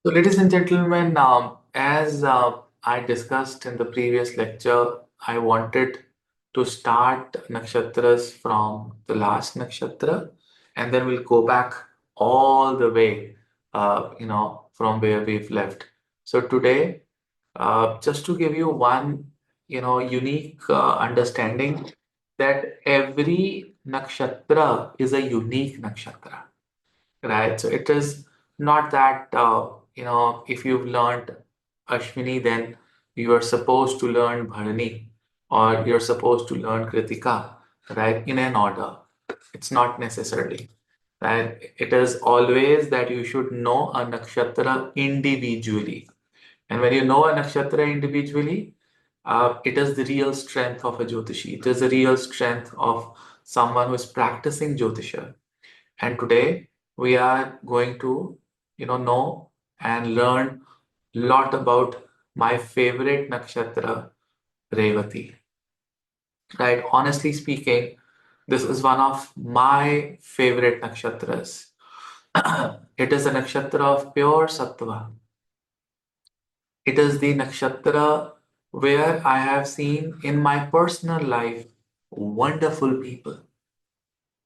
So, ladies and gentlemen, as I discussed in the previous lecture, I wanted to start nakshatras from the last nakshatra, and then we'll go back all the way, from where we've left. So today, just to give you one, unique understanding that every nakshatra is a unique nakshatra, right? So it is not that, if you've learned Ashwini, then you are supposed to learn Bharani or you're supposed to learn Kritika, right? In an order. It's not necessarily, right? It is always that you should know a nakshatra individually. And when you know a nakshatra individually, it is the real strength of a Jyotishi. It is the real strength of someone who is practicing Jyotisha. And today we are going to, know and learn a lot about my favorite nakshatra, Revati. Right? Honestly speaking, this is one of my favorite nakshatras. It is a nakshatra of pure sattva. It is the nakshatra where I have seen in my personal life wonderful people,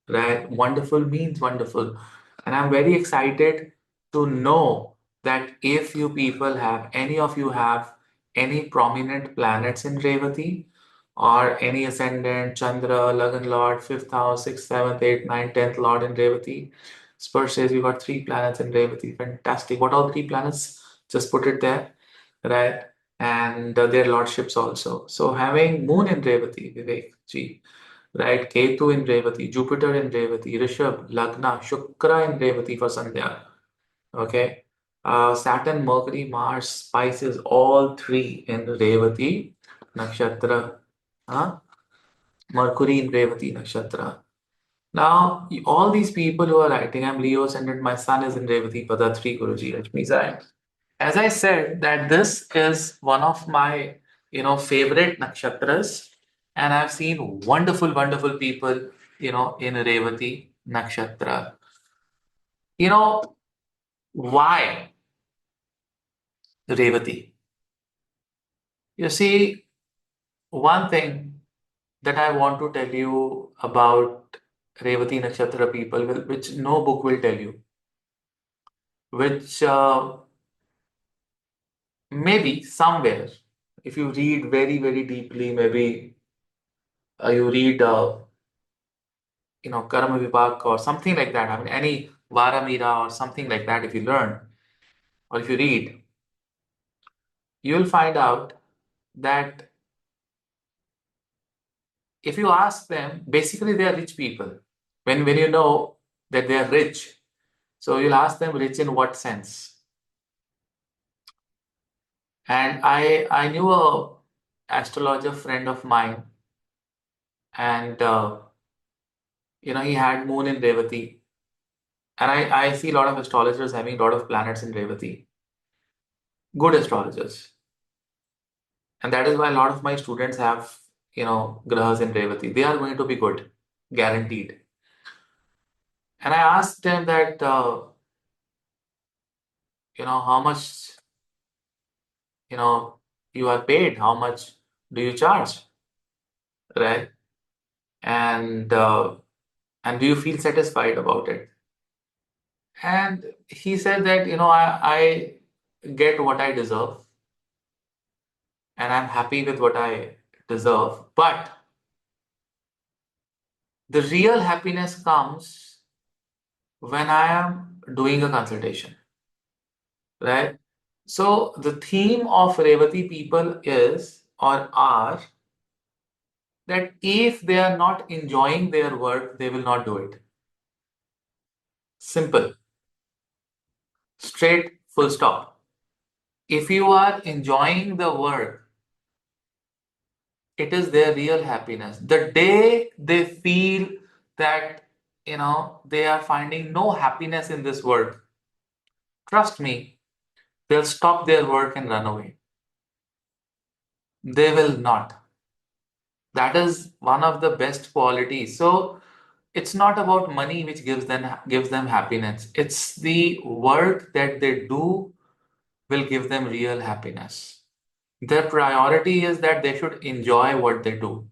right? Wonderful means wonderful. And I'm very excited to know that if you people have, any of you have any prominent planets in Revati or any ascendant, Chandra, Lagan Lord, 5th house, 6th, 7th, 8th, 9th, 10th Lord in Revati. Spurs says you got three planets in Revati. Fantastic. What all three planets? Just put it there, right? And their lordships also. So having Moon in Revati, Vivek ji, right? Ketu in Revati, Jupiter in Revati, Rishabh, Lagna, Shukra in Revati for Sandhya. Okay. Saturn, Mercury, Mars, Spices, all three in Revati Nakshatra. Huh? Mercury in Revati Nakshatra. Now, all these people who are writing, I'm Leo ascendant, my sun is in Revati Padatri Guruji, which means as I said, that this is one of my, favorite nakshatras, and I've seen wonderful, wonderful people, in Revati nakshatra. You know, why Revati? You see, one thing that I want to tell you about Revati nakshatra people, which no book will tell you, which maybe somewhere, if you read very, very deeply, maybe you read Karma Vibhag or something like that. I mean, any Varamira or something like that, if you learn or if you read, you'll find out that if you ask them, basically they are rich people. When you know that they are rich, so you'll ask them rich in what sense? And I knew a astrologer friend of mine, and he had moon in Revati. And I see a lot of astrologers having a lot of planets in Revati. Good astrologers. And that is why a lot of my students have, grahas in Revati. They are going to be good, guaranteed. And I asked them that, how much, you know, you are paid, how much do you charge, right? And and do you feel satisfied about it? And he said that, I get what I deserve, and I'm happy with what I deserve. But the real happiness comes when I am doing a consultation, right? So the theme of Revati people is or are that if they are not enjoying their work, they will not do it. Simple, straight, full stop. If you are enjoying the work, it is their real happiness. The day they feel that, they are finding no happiness in this work, trust me, they'll stop their work and run away. They will not. That is one of the best qualities. So it's not about money which gives them happiness. It's the work that they do will give them real happiness. Their priority is that they should enjoy what they do,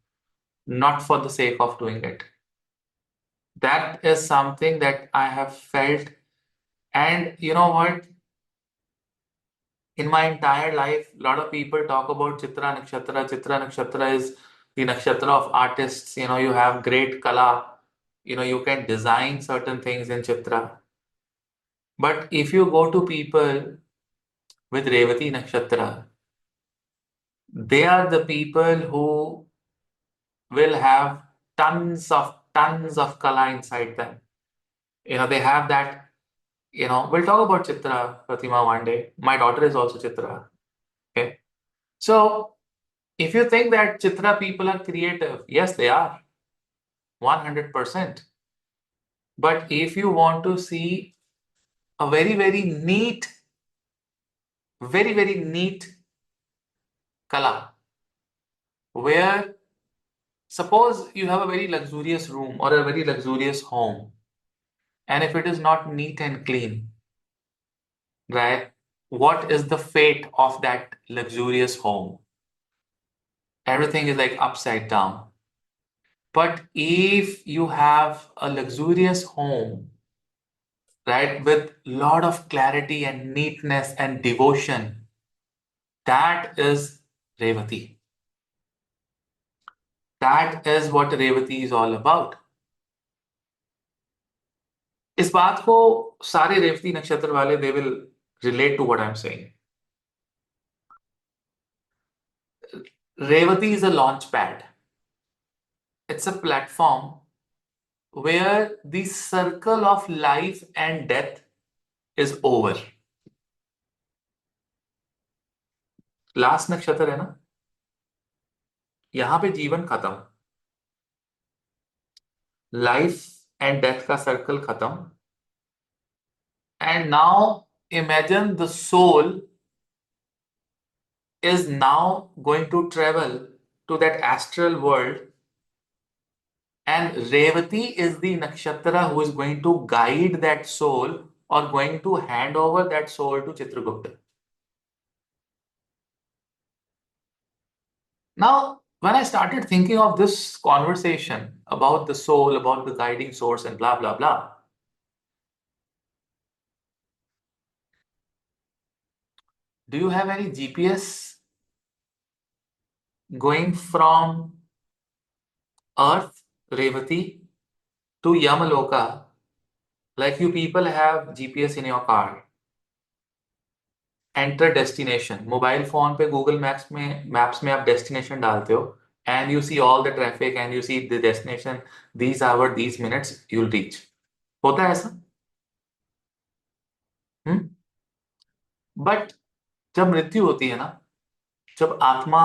not for the sake of doing it. That is something that I have felt. And you know what? In my entire life, a lot of people talk about Chitra Nakshatra. Chitra Nakshatra is the nakshatra of artists. You have great kala. You can design certain things in Chitra. But if you go to people with Revati Nakshatra, they are the people who will have tons of kala inside them. They have that. We'll talk about Chitra Pratima one day. My daughter is also Chitra. Okay. So if you think that Chitra people are creative, yes, they are 100%. But if you want to see a very, very neat kala, where suppose you have a very luxurious room or a very luxurious home, and if it is not neat and clean, right? What is the fate of that luxurious home? Everything is like upside down. But if you have a luxurious home, right, with lot of clarity and neatness and devotion, that is Revati. That is what Revati is all about. इस बात को सारे रेवती नक्षत्र वाले they will relate to what I'm saying. Revati is a launch pad. It's a platform where the circle of life and death is over. Last नक्षत्र है ना, यहां पे जीवन खत्म, लाइफ एंड डेथ का सर्कल खत्म. And now imagine the soul is now going to travel to that astral world, and Revati is the nakshatra who is going to guide that soul or going to hand over that soul to Chitragupta. Now, when I started thinking of this conversation about the soul, about the guiding source, and blah blah blah, do you have any GPS going from Earth, Revati, to Yamaloka, like you people have GPS in your car? Enter destination. Mobile phone पे Google maps में आप destination डालते हो, and you see all the traffic and you see the destination, these hour, these minutes you'll reach. होता है ऐसा? But जब मृत्यु होती है ना, जब आत्मा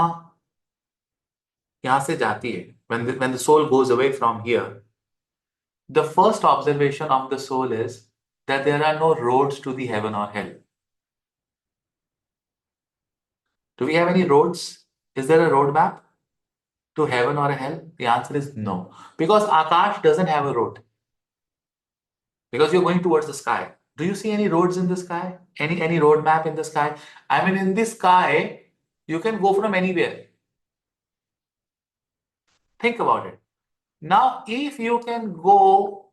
यहां से जाती है, when the soul goes away from here, the first observation of the soul is that there are no roads to the heaven or hell. Do we have any roads? Is there a road map to heaven or hell? The answer is no. Because Akash doesn't have a road. Because you're going towards the sky. Do you see any roads in the sky? Any road map in the sky? I mean, in the sky, you can go from anywhere. Think about it. Now, if you can go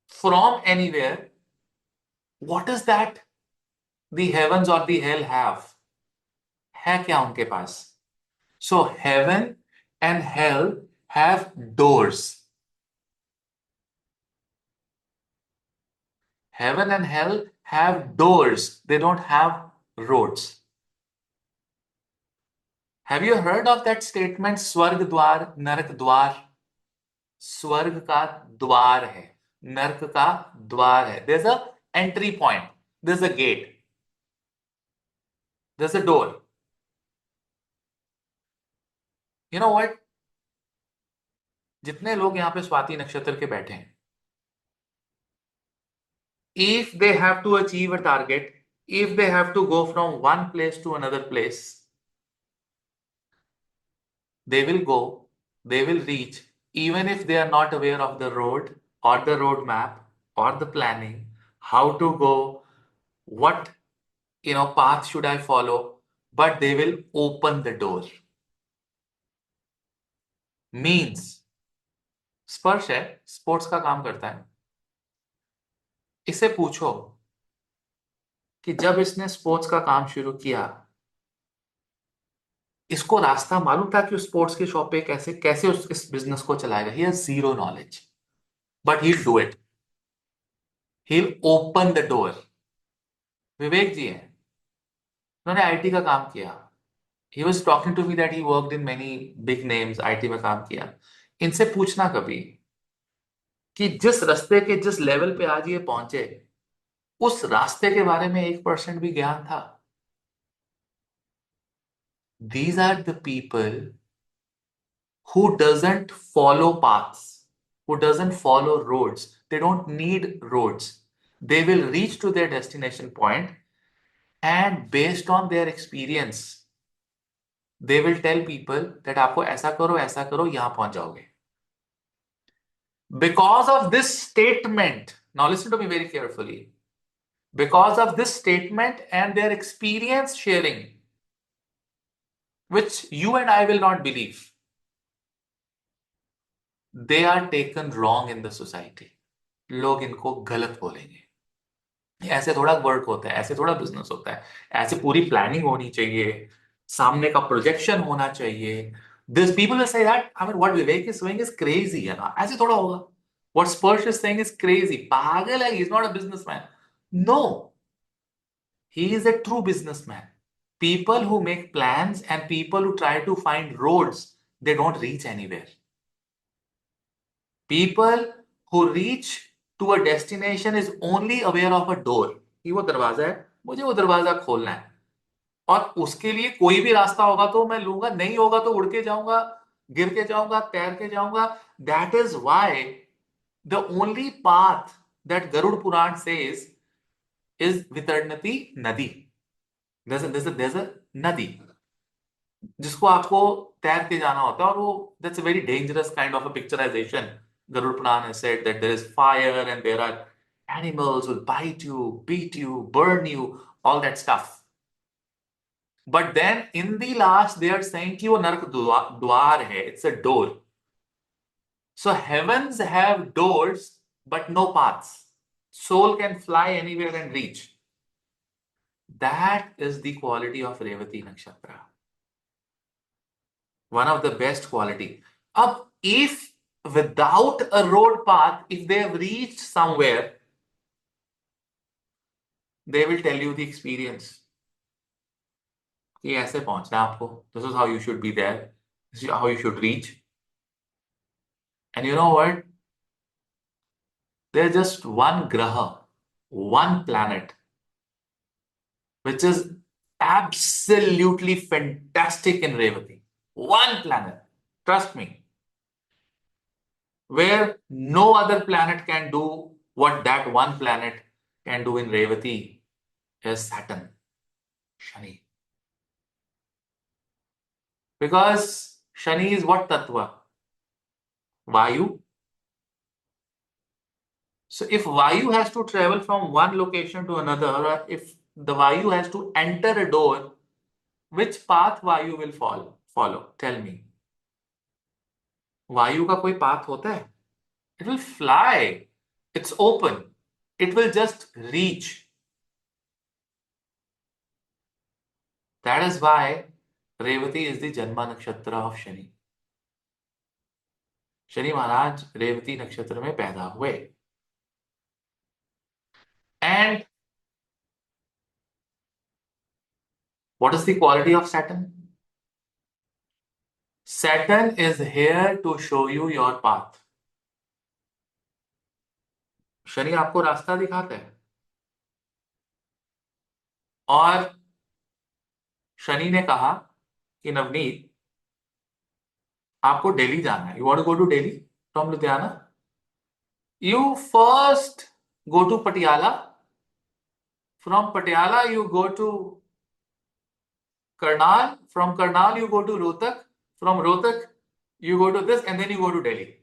from anywhere, what is that the heavens or the hell have? है क्या उनके पास? So heaven and hell have doors. Heaven and hell have doors. They don't have roads. Have you heard of that statement, स्वर्ग द्वार नरक द्वार? स्वर्ग का द्वार है, नरक का द्वार है. There's a entry point. There's a gate. There's a door. You know what? जितने लोग यहाँ पे स्वाति नक्षत्र के बैठे हैं, if they have to achieve a target, if they have to go from one place to another place, they will go, they will reach, even if they are not aware of the road or the road map or the planning, how to go, what path should I follow, but they will open the door. Means स्पर्श है, sports का काम करता है। इसे पूछो कि जब इसने स्पोर्ट्स का काम शुरू किया, इसको रास्ता मालूम था कि उस स्पोर्ट्स की शॉप पे कैसे कैसे इस बिजनेस को चलाएगा। He has zero knowledge, but he do it. He open the door. Vivek ji हैं, उन्होंने आईटी का काम किया। He was talking to me that he worked in many big names, IT में काम किया। इनसे पूछना कभी कि जिस रास्ते के जिस लेवल पे आज ये पहुंचे, उस रास्ते के बारे में 1% भी ज्ञान था? These are the people who doesn't follow paths, who doesn't follow roads. They don't need roads. They will reach to their destination point, and based on their experience, they will tell people that आपको ऐसा करो, यहां पहुंच जाओगे. Because of this statement, now listen to me very carefully. Because of this statement and their experience sharing, which you and I will not believe, they are taken wrong in the society. लोग इनको गलत बोलेंगे। ऐसे थोड़ा work होता है, ऐसे थोड़ा बिजनेस होता है, ऐसे पूरी प्लानिंग होनी चाहिए, सामने का प्रोजेक्शन होना चाहिए। This people will say that, I mean what Vivek is doing is crazy, है ना? ऐसे थोड़ा होगा। व्हाट स्पर्श इज सेइंग इज क्रेजी, पागल है, he is not a businessman. No, he is a true businessman. People who make plans and people who try to find roads, they don't reach anywhere. People who reach to a destination is only aware of a door, कि वो दरवाजा है, मुझे वो दरवाजा खोलना है, और उसके लिए कोई भी रास्ता होगा तो मैं लूंगा, नहीं होगा तो उड़ के जाऊंगा, गिर के जाऊंगा, तैर के जाऊंगा। That is why the only path that Garuda Purana says is Vaitarani नदी। there's a नदी जिसको आपको तैर के जाना होता है, और वो that's a very dangerous kind of a picturization. Garuda Purana has said that there is fire and there are animals will bite you, beat you, burn you, all that stuff. But then in the last they are saying कि वो नरक द्वार है, it's a door. So heavens have doors but no paths. Soul can fly anywhere and reach. That is the quality of Revati nakshatra. One of the best quality. Up, if without a road path, if they have reached somewhere, they will tell you the experience. कि ऐसे पहुंचना है आपको. This is how you should be there. This is how you should reach. And you know what? There's just one graha, one planet, which is absolutely fantastic in Revati. One planet. Trust me. Where no other planet can do what that one planet can do in Revati is Saturn, Shani. Because Shani is what tattva? Vayu. So if Vayu has to travel from one location to another, or if the Vayu has to enter a door, which path Vayu will follow? Tell me. Vayu का कोई path होता है? It will fly. It's open. It will just reach. That is why Revati is the Janma Nakshatra of Shani. Shani महाराज रेवती नक्षत्र में पैदा हुए। And what is the quality of Saturn? Saturn is here to show you your path. Shani आपको रास्ता दिखाता है, और शनि ने कहा कि नवनीत, आपको दिल्ली जाना है। You want to go to Delhi from Ludhiana? You first go to Patiala, from Patiala you go to Karnal, from Karnal you go to Rohtak, from Rohtak you go to this, and then you go to Delhi.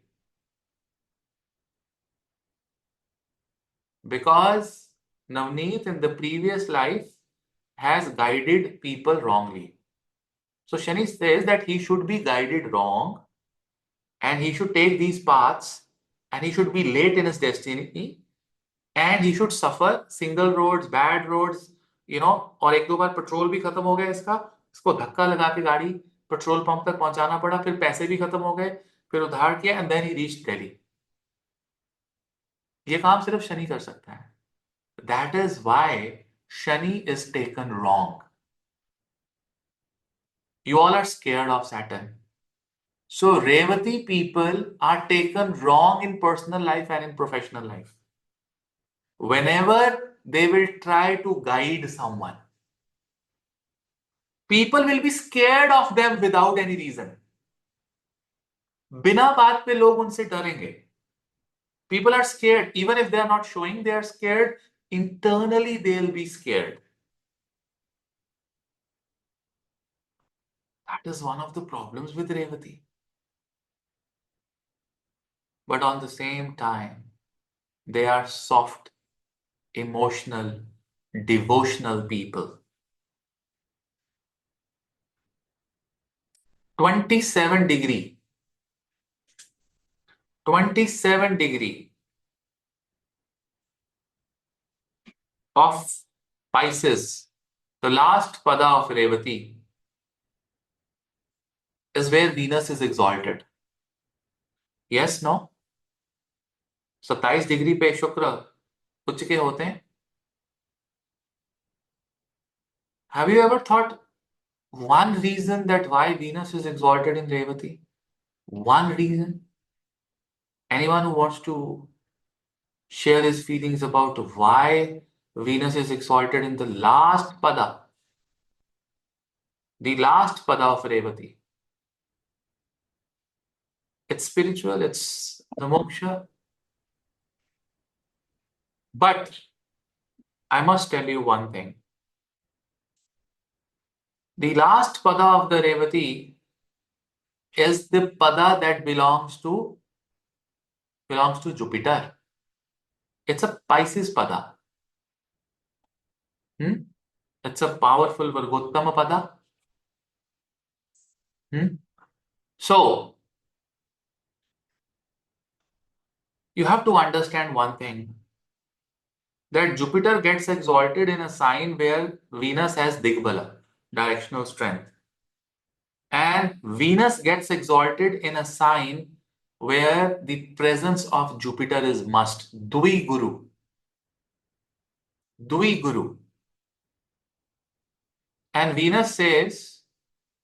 Because Navneet in the previous life has guided people wrongly. So Shani says that he should be guided wrong and he should take these paths and he should be late in his destiny and he should suffer single roads, bad roads, और एक दो बार petrol भी खत्म हो गया इसको धक्का लगा के गाड़ी पेट्रोल पंप तक पहुंचाना पड़ा, फिर पैसे भी खत्म हो गए, फिर उधार किया and then he reached Delhi. ये काम सिर्फ शनि कर सकता है। That is why Shani is taken wrong. You all are scared of Saturn. So Revati people are taken wrong in personal life and in professional life. Whenever they will try to guide someone, people will be scared of them without any reason. बिना बात पे लोग उनसे डरेंगे। People are scared. Even if they are not showing they are scared, internally they'll be scared. That is one of the problems with Revati. But on the same time, they are soft, emotional, devotional people. 27 degree 27 degree of Pisces, the last pada of Revati, is where Venus is exalted. Yes, no? 27 degree पे शुक्र उच्च के होते हैं। Have you ever thought one reason that why Venus is exalted in Revati? One reason? Anyone who wants to share his feelings about why Venus is exalted in the last pada? The last pada of Revati. It's spiritual, it's the moksha. But I must tell you one thing. The last pada of the Revati is the pada that belongs to Jupiter. It's a Pisces pada. It's a powerful Vargottama pada. So, you have to understand one thing, that Jupiter gets exalted in a sign where Venus has Digbala, directional strength. And Venus gets exalted in a sign where the presence of Jupiter is must. Dui Guru. Dui Guru. And Venus says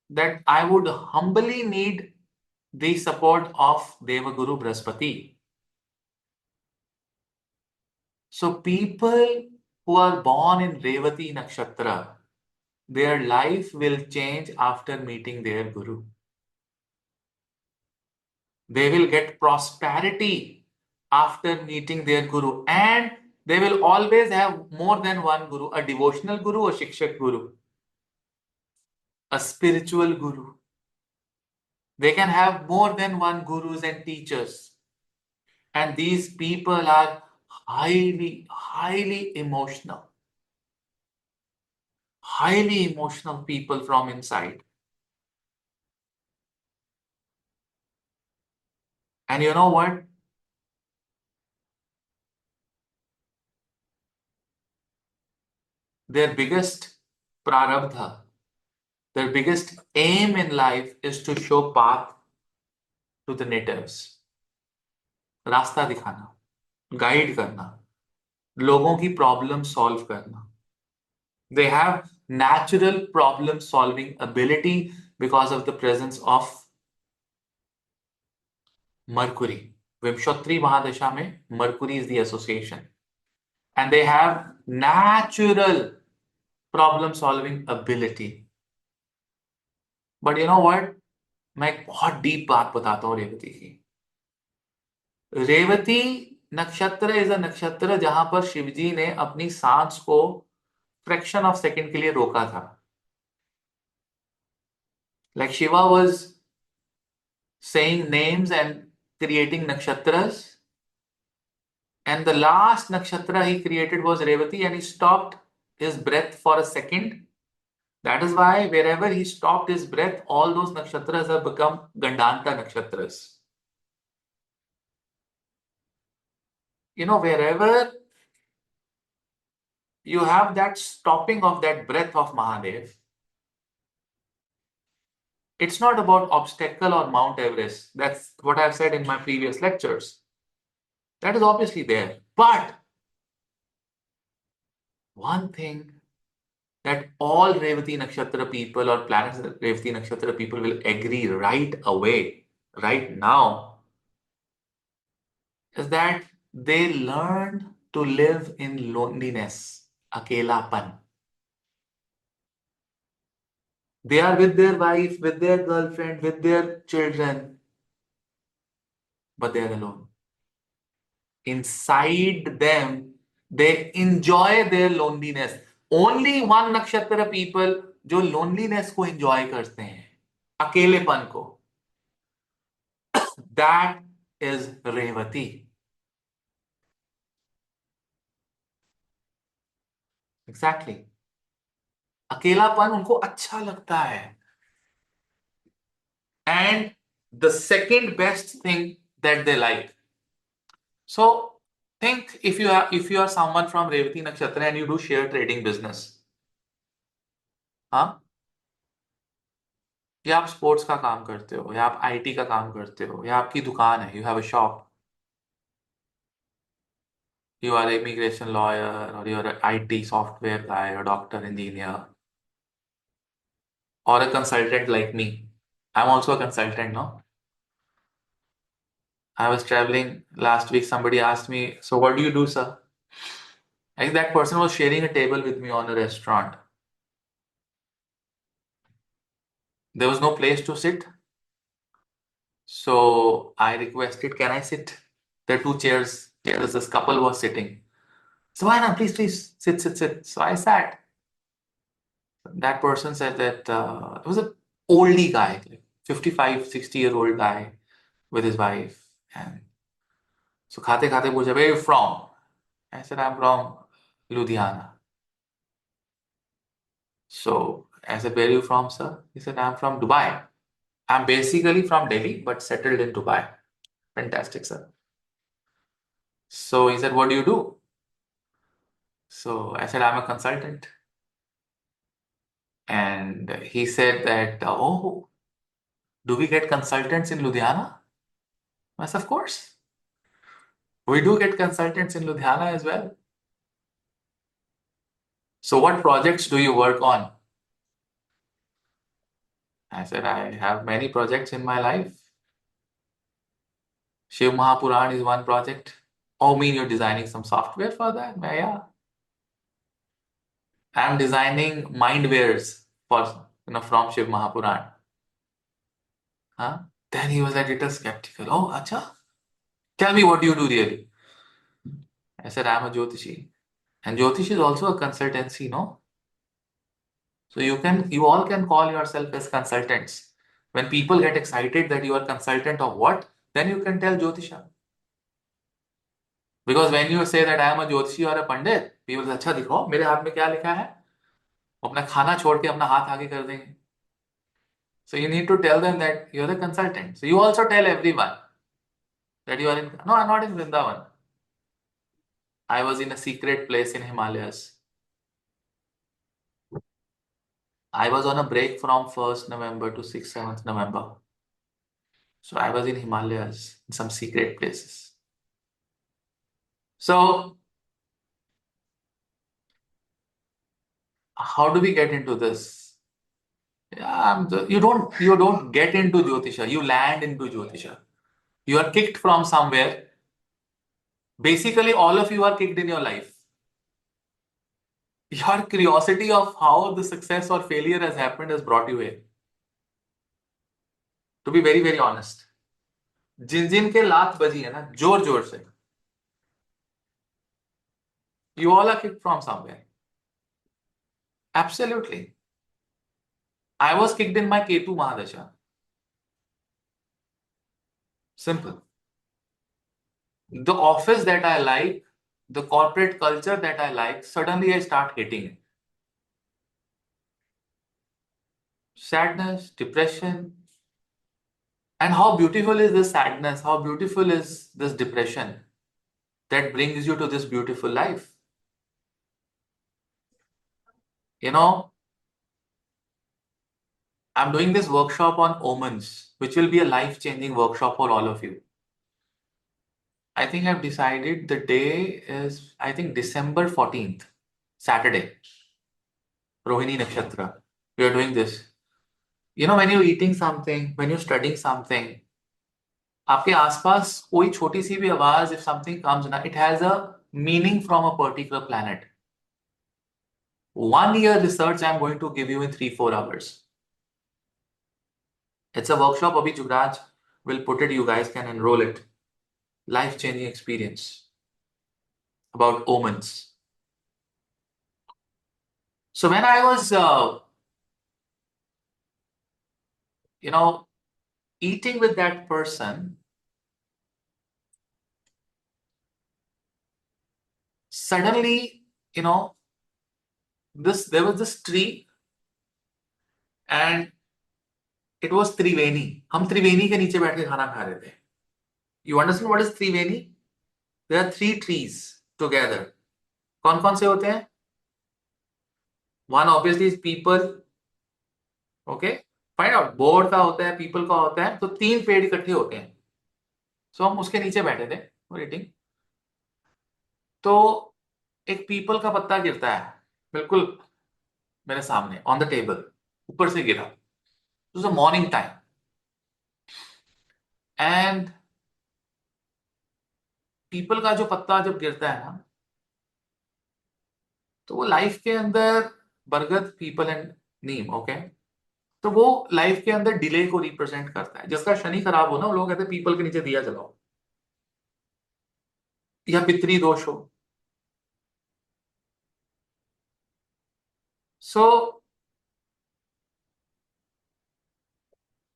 that I would humbly need the support of Devaguru Brahaspati. So people who are born in Revati nakshatra, their life will change after meeting their Guru. They will get prosperity after meeting their Guru, and they will always have more than one Guru, a devotional Guru, a Shikshak Guru, a spiritual Guru. They can have more than one Gurus and teachers. And these people are highly emotional. Highly emotional people from inside. And you know what? Their biggest prarabdha, their biggest aim in life is to show path to the natives. रास्ता दिखाना, guide करना, लोगों की problem solve करना. They have natural problem solving ability because of the presence of Mercury. Vimshatri Mahadasha में Mercury is the association. And they have natural problem solving ability. But you know what? मैं एक बहुत deep बात बताता हूँ रेवती की। रेवती नक्षत्र इज अ नक्षत्र जहां पर शिवजी ने अपनी सांस को फ्रैक्शन ऑफ सेकंड के लिए रोका था। Like Shiva was saying names and creating nakshatras, and the last nakshatra he created was Revati, and he stopped his breath for a second That is why wherever he stopped his breath, all those nakshatras have become Gandanta nakshatras. Wherever you have that stopping of that breath of Mahadev, it's not about obstacle or Mount Everest. That's what I've said in my previous lectures. That is obviously there. But one thing that all Revati Nakshatra people or planets Revati Nakshatra people will agree right away, right now, is that they learn to live in loneliness, akelapan. They are with their wife, with their girlfriend, with their children, but they are alone. Inside them, they enjoy their loneliness. Only one nakshatra people जो loneliness को enjoy करते हैं, अकेलेपन को, that is Revati. Exactly. अकेलापन उनको अच्छा लगता है. And the second best thing that they like. So think if you are someone from Revati Nakshatra and you do share trading business, हाँ, या आप स्पोर्ट्स का काम करते हो, या आप आईटी का काम करते हो, या आपकी दुकान है, you have a shop, you are an immigration lawyer, or you're an IT software guy, or doctor, engineer, or a consultant like me. I'm also a consultant, no? I was traveling last week. Somebody asked me, "So what do you do, sir?" Like that person was sharing a table with me on a restaurant. There was no place to sit. So I requested, "Can I sit?" There are two chairs. This couple was sitting. So why not? Please, please, sit, sit, sit. So I sat. That person said that it was an oldie guy, like 55, 60-year-old guy with his wife. And so khate khate pucha, "Where are you from?" I said, "I'm from Ludhiana." So I said, "Where are you from, sir?" He said, "I'm from Dubai. I'm basically from Delhi, but settled in Dubai." Fantastic, sir. So he said, "What do you do?" So I said, "I'm a consultant." And he said that, "Oh, do we get consultants in Ludhiana?" I said, "Of course. We do get consultants in Ludhiana as well." "So what projects do you work on?" I said, "I have many projects in my life. Shiv Mahapuran is one project." "Oh, mean you're designing some software for that?" "Yeah. I'm designing mindwares for from Shiv Mahapuran." Huh? Then he was a little skeptical. "Oh, acha. Tell me what do you do really?" I said, "I'm a Jyotishi." And Jyotish is also a consultancy, no? So you all can call yourself as consultants. When people get excited that you are consultant of what, then you can tell Jyotisha. Because when you say that I am a Jyotishi or a Pandit, people say, "अच्छा दिखो मेरे हाथ में क्या लिखा है?" अपना खाना छोड़ के अपना हाथ आगे कर देंगे. So you need to tell them that you're the consultant. So you also tell everyone that you are in. No, I'm not in Vrindavan. I was in a secret place in Himalayas. I was on a break from 1st November to 6th, 7th November. So I was in Himalayas, in some secret places. So how do we get into this? Yeah, you don't get into Jyotisha, you land into Jyotisha. You are kicked from somewhere. Basically, all of you are kicked in your life. Your curiosity of how the success or failure has happened has brought you here. To be very, very honest. जिन जिन के लात बजी है ना जोर जोर से, you all are kicked from somewhere. Absolutely. I was kicked in my Ketu Mahadasha. Simple. The office that I like, the corporate culture that I like, suddenly I start hating it. sadness, depression. And how beautiful is this sadness? How beautiful is this depression that brings you to this beautiful life? You know, I'm doing this workshop on omens, which will be a life changing workshop for all of you. I think I've decided the day is, I think, December 14th, Saturday, Rohini Nakshatra. We are doing this. When you're eating something, when you're studying something, आपके आसपास कोई छोटी सी भी आवाज, if something comes na, it has a meaning from a particular planet. 1 year research I'm going to give you in 3-4 hours. It's a workshop. Abhi Jugraj will put it. You guys can enroll it. Life changing experience about omens. So when I was, you know, eating with that person, suddenly, there was this tree and it was त्रिवेणी. हम त्रिवेणी के नीचे बैठ के खाना खा रहे थे. You understand what is Triveni? There are 3 trees together. कौन कौन से होते हैं? One obviously is people. Okay, find out. Board का होता है, पीपल का होता है, तो 3 पेड़ इकट्ठे होते हैं. सो हम उसके नीचे बैठे थे रीडिंग. तो एक पीपल का पत्ता गिरता है बिल्कुल मेरे सामने ऑन द टेबल. ऊपर से गिरा. It was a morning time and people का जो पत्ता जब गिरता है ना, तो वो लाइफ के अंदर बरगद, पीपल एंड नीम. ओके, तो वो लाइफ के अंदर डिले को रिप्रेजेंट करता है. जिसका शनि खराब हो ना, वो लोग कहते हैं पीपल के नीचे दिया जलाओ, या पितरी दोष हो. सो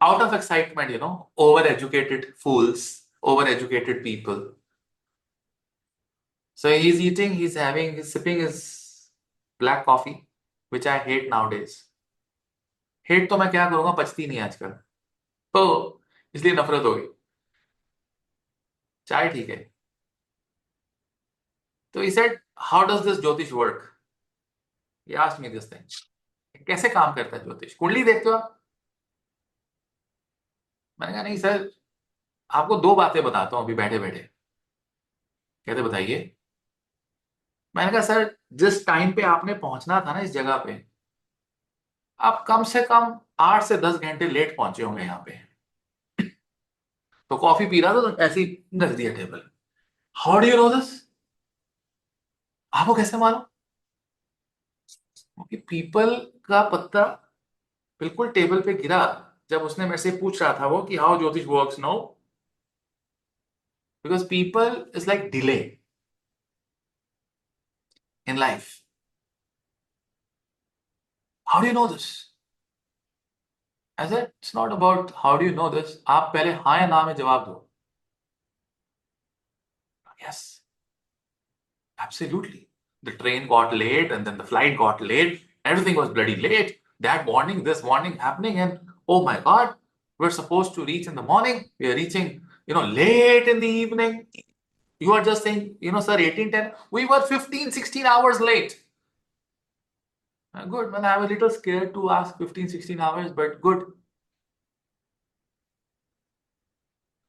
out of excitement, over-educated fools, over-educated people. So he's sipping his black coffee, which I hate nowadays. Hate तो मैं क्या करूंगा, पचती नहीं आजकल, तो इसलिए नफरत हो गई. चाय ठीक है. तो he said, how does this Jyotish work? He asked me this thing. कैसे काम करता है ज्योतिष? कुंडली देखते हो आप? मैंने कहा नहीं सर, आपको 2 बातें बताता हूं अभी बैठे बैठे. कहते बताइए. मैंने कहा सर, जिस टाइम पे आपने पहुंचना था ना इस जगह पे, आप कम से कम 8 से 10 घंटे लेट पहुंचे होंगे यहाँ पे. तो कॉफी पी रहा था तो ऐसे ही रख दिया table. How do you know this? आपको कैसे मालूम? क्योंकि पीपल का पत्ता बिल्कुल टेबल पे गिरा जब उसने मेरे से पूछ रहा था वो कि how jyotish works know. Because people is like delay in life. How do you know this? ऐसे it's not about how do you know this. आप पहले हाँ या ना में जवाब दो. Yes, absolutely. The train got late and then the flight got late. Everything was bloody late. That morning, this morning happening, and oh my God, we're supposed to reach in the morning. We are reaching, late in the evening. You are just saying, sir, 18:10. We were 15, 16 hours late. Good, man. I was a little scared to ask 15, 16 hours, but good.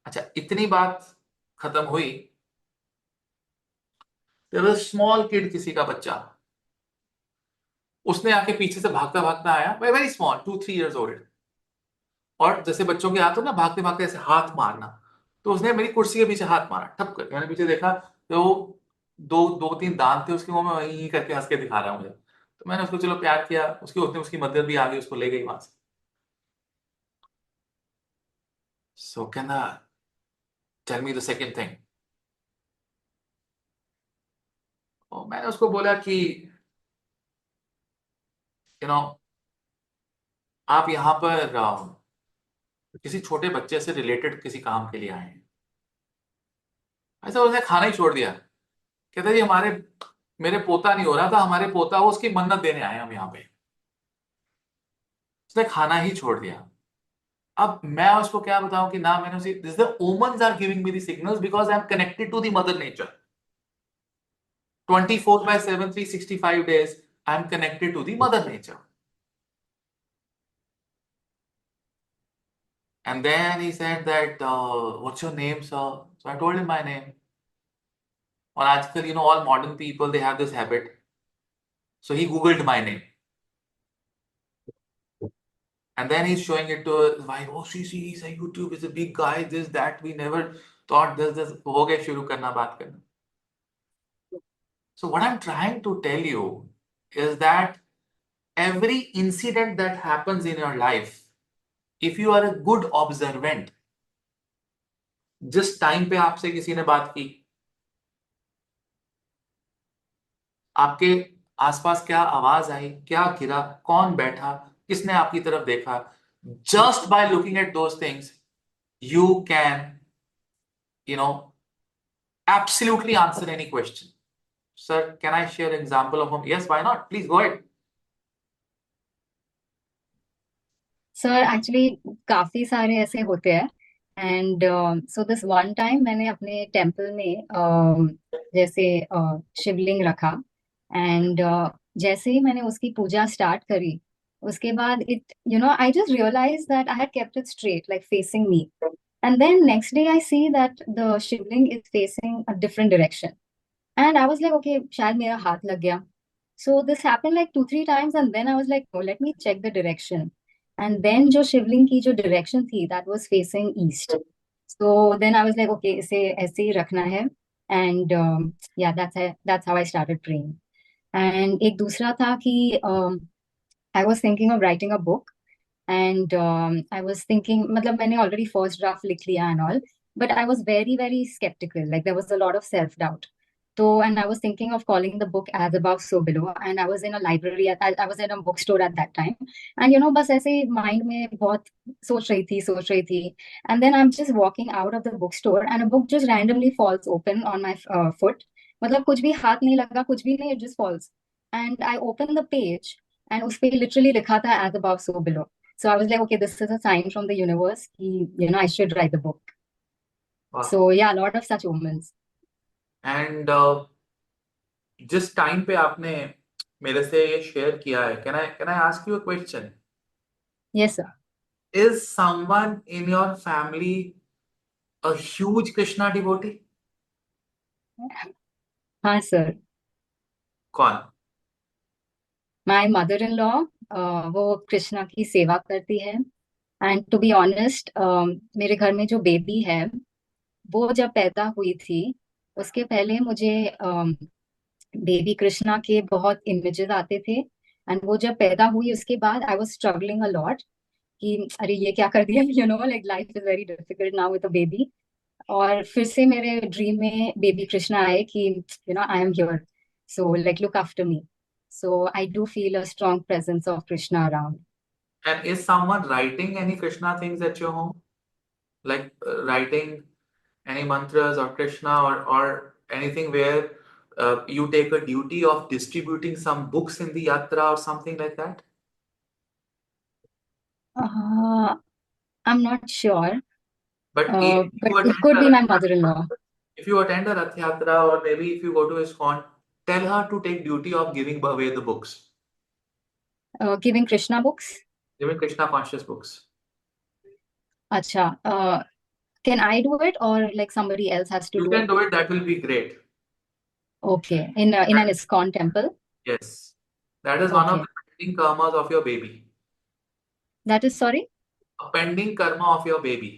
अच्छा, इतनी बात खत्म हुई. There was a small kid, किसी का बच्चा. उसने आके पीछे से भागता भागता आया. Very small, 2-3 years old. और जैसे बच्चों के हाथ हो ना, भागते भागते ऐसे हाथ मारना, तो उसने मेरी कुर्सी के पीछे हाथ मारा ठप करके. मैंने पीछे देखा तो 2-3 दांत थे उसके मुंह में, वही करके हंस के दिखा रहा है मुझे. तो मैंने उसको चलो प्यार किया. उसकी मदद भी आ गई, उसको ले गई वहां से. So can tell me the second thing. और मैंने उसको बोला कि आप यहाँ पर किसी छोटे बच्चे से रिलेटेड किसी काम के लिए आए हैं. ऐसा उसने खाना ही छोड़ दिया. कहता जी, मेरे पोता नहीं हो रहा था, हमारे पोता हो, उसकी मन्नत देने आए हम यहाँ पे. उसने खाना ही छोड़ दिया। अब मैं उसको क्या बताऊं कि ना, मैंने उसे, this the omens are giving me the signals because I am connected to the mother nature. 24/7, 365 days, I am connected to the mother nature. And then he said that, what's your name, sir? So I told him my name. Or आजकल, all modern people, they have this habit. So he Googled my name. And then he's showing it to his wife. Oh, see, he's a YouTube, he's a big guy, this, that. We never thought this. हो गया शुरू करना बात करना. So what I'm trying to tell you is that every incident that happens in your life, if you are a good observant, जिस time पे आपसे किसी ने बात की, आपके आसपास क्या आवाज आई, क्या गिरा, कौन बैठा, किसने आपकी तरफ देखा, just by looking at those things you can you know absolutely answer any question. Sir, can I share an example of home? Yes, why not? Please go ahead. Sir actually काफी सारे ऐसे होते हैं। And so this one time मैंने अपने temple में जैसे शिवलिंग रखा। एंड जैसे ही मैंने उसकी पूजा स्टार्ट करी, उसके बाद it I just realize that I had kept it straight like facing me. And then next day I see that the Shivling is facing a different direction. And I was like okay, शायद मेरा हाथ लग गया। So this happened like 2-3 times, and then I was like, oh, let me check the direction. And then जो शिवलिंग की जो direction थी, that was facing east. So then I was like, okay, इसे ऐसे ही रखना है। And yeah, that's how I started praying. And एक दूसरा था कि I was thinking of writing a book. And I was thinking, मतलब मैंने already first draft लिख लिया and all, but I was very very skeptical. Like there was a lot of self doubt. So, and I was thinking of calling the book As Above So Below. And I was in a library I was in a bookstore at that time. And बस ऐसे ही mind में बहुत सोच रही थी. And then I'm just walking out of the bookstore and a book just randomly falls open on my foot. मतलब कुछ भी हाथ नहीं लगा, कुछ भी नहीं, it just falls. And I open the page and उस पे literally लिखा था As Above So Below. So I was like, okay, this is a sign from the universe. I should write the book. Wow. So yeah, a lot of such omens. And जिस time पे आपने मेरे से ये share किया है, can I ask you a question? Yes, sir. Is someone in your family a huge Krishna devotee? हाँ sir. कौन? माय मदर इन लॉ वो कृष्णा की सेवा करती है। एंड टू बी ऑनेस्ट, मेरे घर में जो बेबी है वो जब पैदा हुई थी, उसके पहले मुझे बेबी कृष्णा के बहुत इमेजेस आते थे। एंड वो जब पैदा हुई उसके बाद I was struggling a lot कि अरे ये क्या कर दिया, like life is very difficult now with a baby. और फिर से मेरे ड्रीम में बेबी कृष्णा आए कि I am here, so like look after me. So I do feel a strong presence of Krishna around. And is someone writing any Krishna things at your home? Like writing any mantras or Krishna, or anything where you take a duty of distributing some books in the yatra or something like that? I am not sure, But but it could be my mother in law. if you attend a Rath Yatra, or maybe if you go to ISKCON, tell her to take duty of giving away the books, giving Krishna books. giving Krishna conscious books. अच्छा, can I do it और like somebody else has to You do can it? do it, that will be great. Okay, in an ISKCON temple. Yes. That is one of Okay, the pending karmas of your baby. that is sorry. A pending karma of your baby.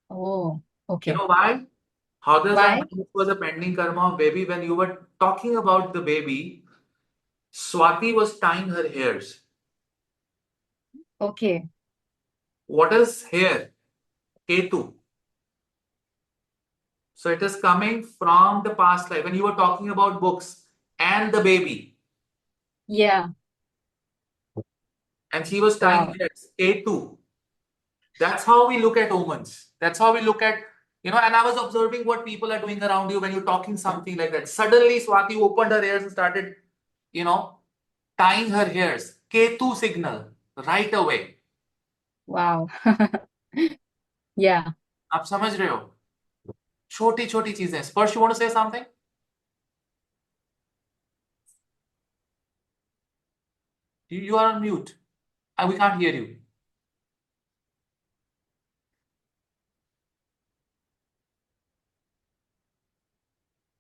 Oh, You okay. know why? How does I Why? know it was a pending karma of baby? When you were talking about the baby, Swati was tying her hairs. Okay. What is hair? Ketu. So it is coming from the past life. When you were talking about books and the baby, Yeah. and she was tying Wow. hairs, Ketu. That's how we look at omens. That's how we look at, and I was observing what people are doing around you when you're talking something like that. Suddenly, Swati opened her ears and started, you know, tying her hairs. Ketu signal, right away. Wow. Yeah. आप समझ रहे हो? छोटी छोटी चीजें. स्पर्श, you want to say something? You are on mute. We can't hear you.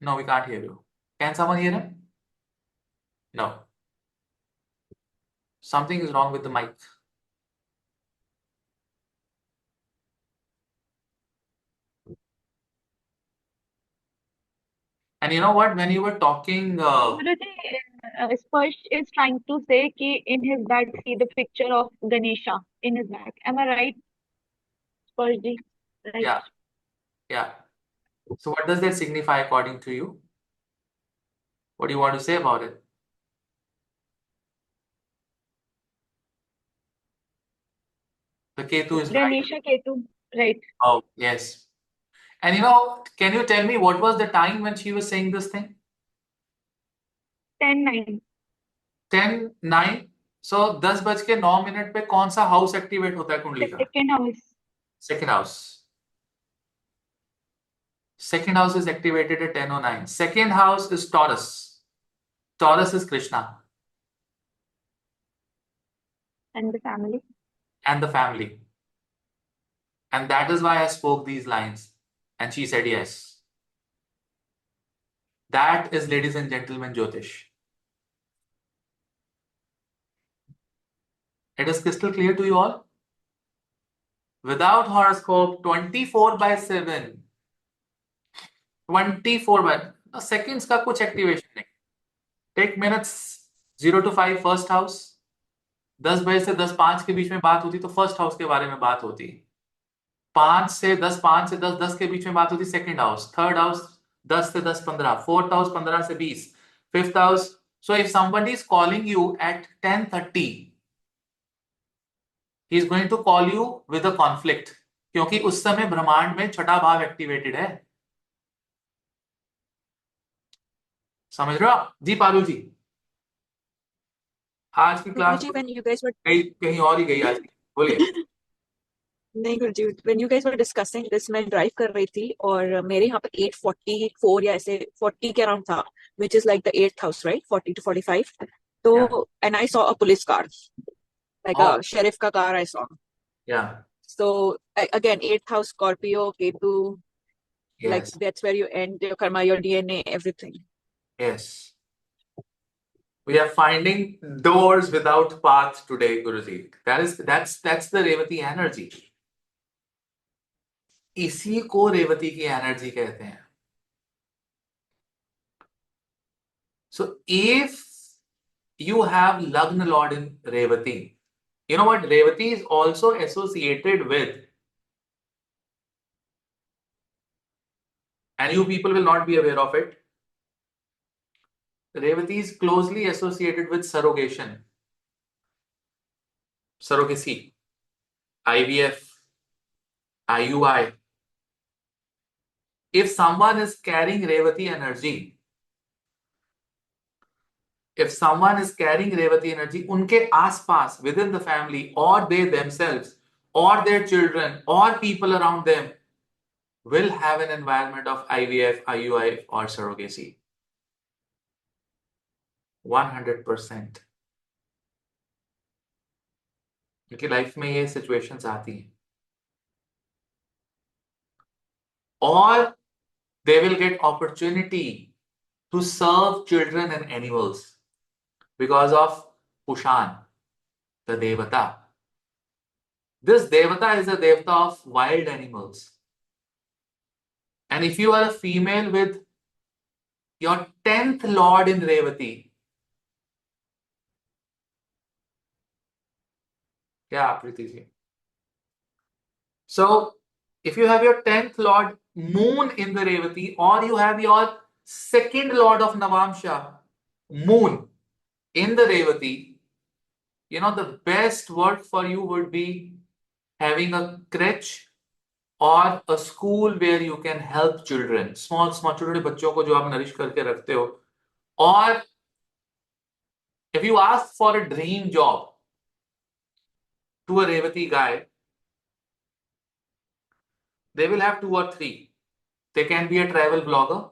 No, we can't hear you. Can someone hear him? No. Something is wrong with the mic. And you know what? When you were talking, Guruji, Sparsh is trying to say कि in his bag see the picture of Ganesha in his bag. Am I right, Sparsh ji? Right. yeah, yeah. So what does that signify according to you? What do you want to say about it? The Ketu is right. Ganesha Ketu. Right. Oh, yes. And you know, can you tell me what was the time when she was saying this thing? 10-9. 10:09. So 10:09 पे कौन सा house activate होता है कुंडली The का? second house. Second house. Second house is activated at 10:09. Second house is Taurus. Taurus is Krishna And the family. and the family. And that is why I spoke these lines. And she said yes. That is, ladies and gentlemen, Jyotish. It is crystal clear to you all? Without horoscope, 24/7. 24 by seconds का कुछ activation नहीं. Take minutes 0 to 5 first house. 10 बजे से 10:05 के बीच में बात होती तो फर्स्ट हाउस के बारे में बात होती. 5 से 10, 5 से 10, 10 के बीच में बात होती सेकंड हाउस. थर्ड हाउस 10 से 10, 15. फोर्थ हाउस 15 से 20. Fifth house. So if somebody is calling you at 10:30, he is going to call you with a conflict, क्योंकि उस समय ब्रह्मांड में छठा भाव एक्टिवेटेड है. समझ रहे हो आप जी? पारुल जी, आज की class Guruji, when you guys were कहीं और ही गई आज की. बोलिए. नहीं गुरुजी, when you guys were discussing this, मैं ड्राइव कर रही थी और मेरे यहाँ पे 8:44 या ऐसे 40 के अराउंड था, which is like the 8th house, right? 40 to 45. तो Yeah. and I saw a police car, like Oh. a sheriff का car I saw. Yeah. So again, 8th house, Scorpio, Ketu, like Yes. that's where you end your karma, your DNA, everything. Yes. We are finding doors without path today, Guruji. That's the Revati energy. इसी को रेवती की energy कहते हैं. So if you have Lagna Lord in Revati, you know what? Revati is also associated with, and you people will not be aware of it, Revati is closely associated with surrogation, surrogacy, IVF, IUI. If someone is carrying Revati energy, उनके आसपास, within the family, or they themselves, or their children, or people around them will have an environment of IVF, IUI, or surrogacy. 100%. क्योंकि life में ये situations आती हैं. Or they will get opportunity to serve children and animals because of Pushan, the Devata. This Devata is a Devata of wild animals. And if you are a female with your 10th Lord in Revati, yeah, Preeti ji. So, if you have your 10th Lord Moon in the Revati, or you have your second Lord of Navamsha, Moon, in the Revati, you know, the best word for you would be having a crèche or a school where you can help children, small छोटे बच्चों को जो आप nourish करके रखते हो. Or if you ask for a dream job, to a Revati guy, they will have 2 or 3. They can be a travel blogger.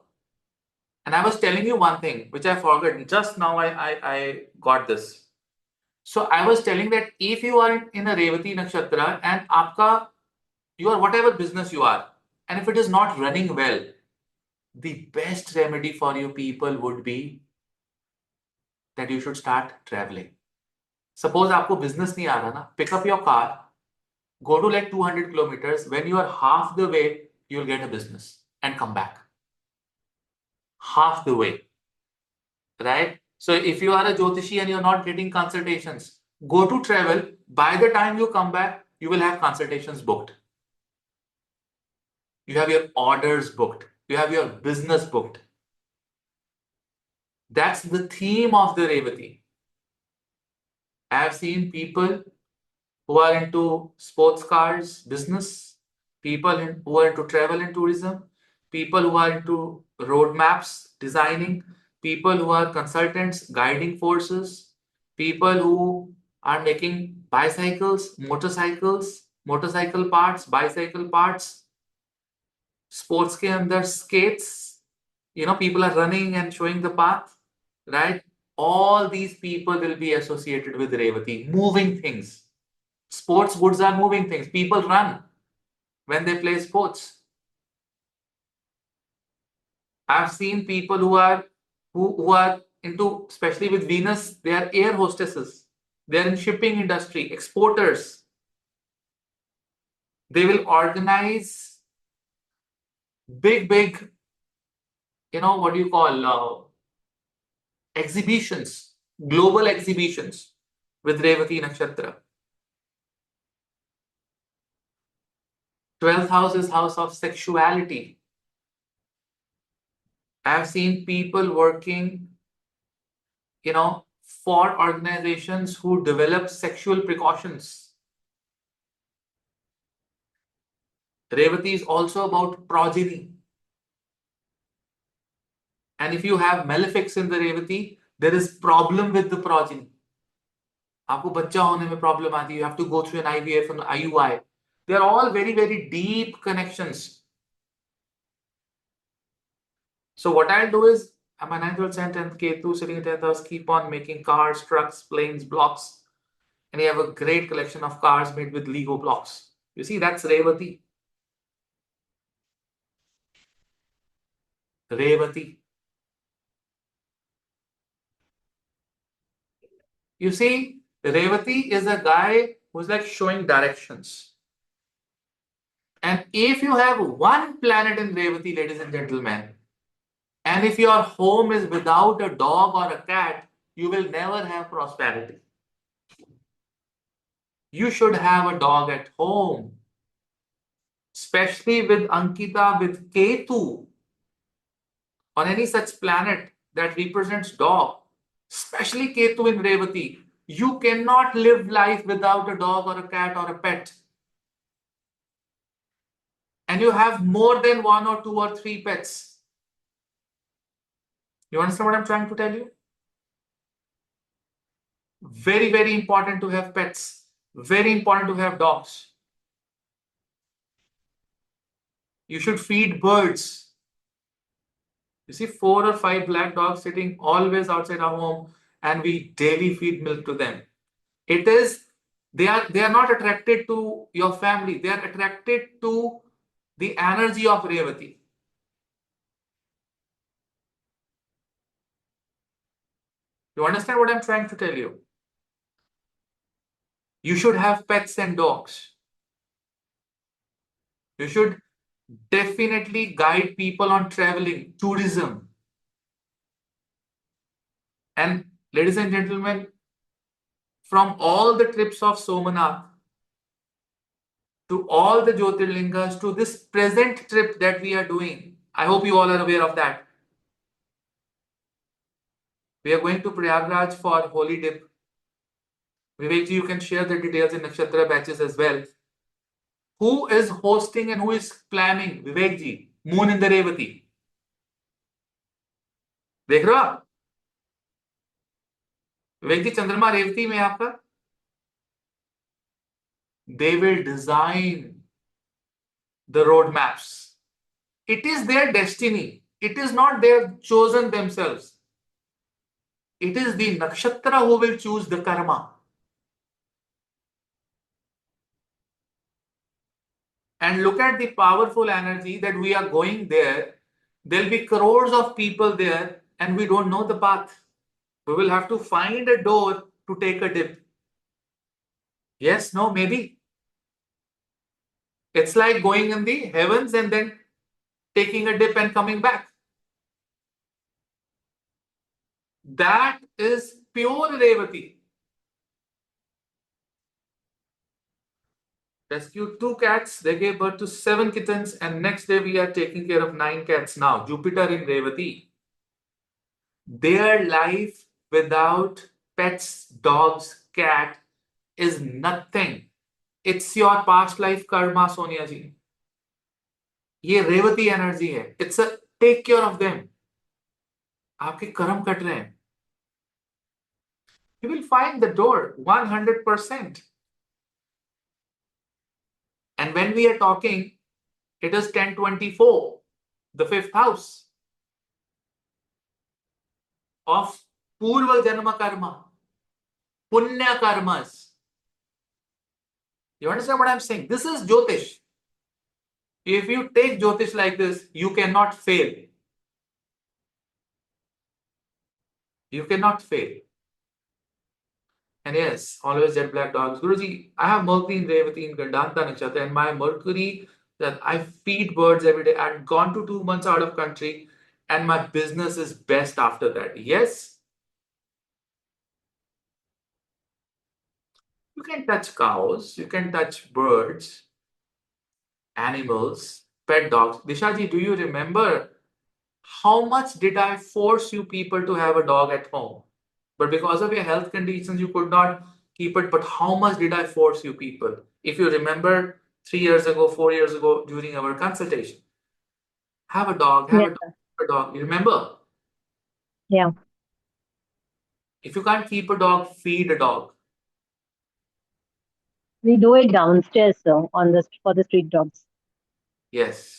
And I was telling you one thing, which I forgot. Just now I got this. So I was telling that if you are in a Revati nakshatra and you are whatever business you are, and if it is not running well, the best remedy for you people would be that you should start traveling. Suppose आपको business नहीं आ रहा ना, pick up your car, go to like 200 kilometers. When you are half the way, you'll get a business and come back. Half the way, right? So if you are a Jyotishi and you're not getting consultations, go to travel. By the time you come back, you will have consultations booked. You have your orders booked. You have your business booked. That's the theme of the Revati. I have seen people who are into sports cars business, people who are into travel and tourism, people who are into road maps designing, people who are consultants guiding forces, people who are making bicycles, motorcycle parts, bicycle parts, sports के अंदर skates, people are running and showing the path, right? All these people will be associated with Revati, moving things. Sports goods are moving things. People run when they play sports. I've seen people who are into, especially with Venus, they are air hostesses. They are in shipping industry, exporters. They will organize big, what do you call, exhibitions, global exhibitions with Revati Nakshatra. 12th house is house of sexuality. I've seen people working, for organizations who develop sexual precautions. Revati is also about progeny. And if you have malefics in the Revati, there is problem with the progeny. आपको बच्चा होने में problem आती है. You have to go through an IVF and IUI. They are all very, very deep connections. So what I'll do is, my 9th, 12th, and 10th Ketu sitting in 10th house, keep on making cars, trucks, planes, blocks. And you have a great collection of cars made with Lego blocks. You see, that's Revati. Revati. You see, Revati is a guy who's like showing directions. And if you have one planet in Revati, ladies and gentlemen, and if your home is without a dog or a cat, you will never have prosperity. You should have a dog at home, especially with Ankita, with Ketu, on any such planet that represents dog, especially Ketu in Revati. You cannot live life without a dog or a cat or a pet. And you have more than 1 or 2 or 3 pets. You understand what I'm trying to tell you? Very, very important to have pets. Very important to have dogs. You should feed birds. You see 4 or 5 black dogs sitting always outside our home, and we daily feed milk to them. They are not attracted to your family. They are attracted to the energy of Revati. You understand what I'm trying to tell you? You should have pets and dogs. You should definitely guide people on traveling, tourism. And ladies and gentlemen, from all the trips of Somanath to all the Jyotirlingas to this present trip that we are doing, I hope you all are aware of that. We are going to Prayagraj for Holy Dip. Vivekji, you can share the details in Nakshatra batches as well. Who is hosting and who is planning? Vivekji, Moon in the Revati. देख रहे हो आप? विवेक जी, चंद्रमा रेवती में आपका They will design the roadmaps. It is their destiny. It is not they have chosen themselves. It is the nakshatra who will choose the karma. And look at the powerful energy that we are going there. There'll be crores of people there, and we don't know the path. We will have to find a door to take a dip. Yes, no, maybe. It's like going in the heavens and then taking a dip and coming back. That is pure Revati. Rescued 2 cats, they gave birth to 7 kittens, and next day we are taking care of 9 cats now. Jupiter in Revati. Their life without pets, dogs, cat is nothing. It's your past life karma, Sonia ji. ये Revati energy है. It's a take care of them. आपके कर्म cut रहे हैं. You will find the door 100%. And when we are talking, it is 1024, the fifth house of Purva Janma Karma, Punya Karmas. You understand what I'm saying? This is Jyotish. If you take Jyotish like this, you cannot fail. You cannot fail. And yes, always jet black dogs. Guruji, I have Mercury in Revati in Gandanta Nakshatra, and my Mercury that I feed birds every day. I've gone to 2 months out of country, and my business is best after that. Yes, you can touch cows, you can touch birds, animals, pet dogs. Dishaji, do you remember how much did I force you people to have a dog at home? But because of your health conditions, you could not keep it. But how much did I force you people? If you remember 3 years ago, 4 years ago, during our consultation, have a dog, have Yes, a dog, sir. have a dog. You remember? Yeah. If you can't keep a dog, feed a dog. We do it downstairs, sir, for the street dogs. Yes.